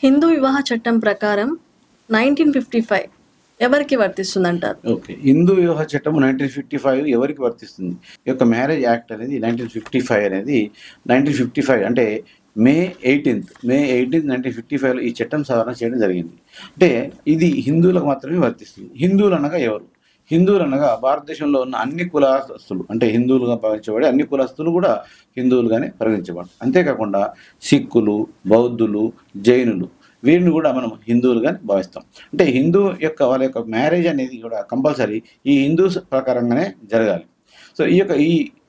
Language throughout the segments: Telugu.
హిందూ వివాహ చట్టం ప్రకారం 1955 ఎవరికి వర్తిస్తుందంటారు? ఓకే. హిందూ వివాహ చట్టం 1955 ఎవరికి వర్తిస్తుంది? ఈ యొక్క మ్యారేజ్ యాక్ట్ అనేది 1955 అనేది 1955 అంటే మే 18, 1955లో ఈ చట్టం సవరణ చేయడం జరిగింది. అంటే ఇది హిందువులకు మాత్రమే వర్తిస్తుంది. హిందువులు అనగా ఎవరు? హిందువులు అనగా భారతదేశంలో ఉన్న అన్ని కులస్తులు, అంటే హిందువులుగా భావించబడే అన్ని కులస్తులు కూడా హిందువులుగానే పరిగణించబడతారు. అంతేకాకుండా సిక్కులు, బౌద్ధులు, జైనులు వీరిని కూడా మనం హిందువులుగానే భావిస్తాం. అంటే హిందూ యొక్క వాళ్ళ యొక్క మ్యారేజ్ అనేది కూడా కంపల్సరీ ఈ హిందూస్ ప్రకారంగానే జరగాలి. సో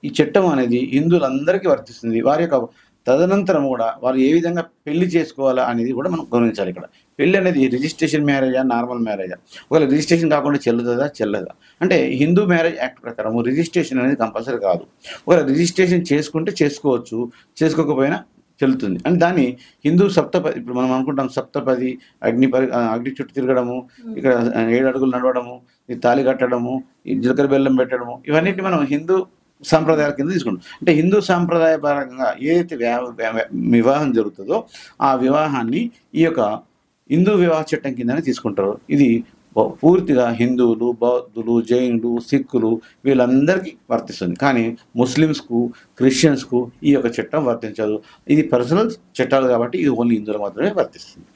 ఈ చట్టం అనేది హిందువులందరికీ వర్తిస్తుంది. వారి యొక్క తదనంతరం కూడా వారు ఏ విధంగా పెళ్లి చేసుకోవాలా అనేది కూడా మనం గమనించాలి. ఇక్కడ పెళ్లి అనేది రిజిస్ట్రేషన్ మ్యారేజా, నార్మల్ మ్యారేజా? ఒకవేళ రిజిస్ట్రేషన్ కాకుండా చెల్లుతుందా, చెల్లదా? అంటే హిందూ మ్యారేజ్ యాక్ట్ ప్రకారం రిజిస్ట్రేషన్ అనేది కంపల్సరీ కాదు. ఒకవేళ రిజిస్ట్రేషన్ చేసుకుంటే చేసుకోవచ్చు, చేసుకోకపోయినా చెల్లుతుంది. అంటే దాన్ని హిందూ సప్తపది, ఇప్పుడు మనం అనుకుంటాం సప్తపది, అగ్ని చుట్టూ తిరగడము, ఇక్కడ 7 అడుగులు నడవడము, ఈ తాళి కట్టడము, ఈ జీలకర్ర బెల్లం పెట్టడము, ఇవన్నిటి మనం హిందూ సాంప్రదాయాల కింద తీసుకుంటాం. అంటే హిందూ సాంప్రదాయ పరంగా ఏదైతే వివాహం జరుగుతుందో ఆ వివాహాన్ని ఈ యొక్క హిందూ వివాహ చట్టం కిందనే తీసుకుంటారు. ఇది పూర్తిగా హిందువులు, బౌద్ధులు, జైనులు, సిక్కులు వీళ్ళందరికీ వర్తిస్తుంది. కానీ ముస్లిమ్స్కు, క్రిస్టియన్స్కు ఈ యొక్క చట్టం వర్తించదు. ఇది పర్సనల్ చట్టాలు కాబట్టి ఇది ఓన్లీ హిందువులకు మాత్రమే వర్తిస్తుంది.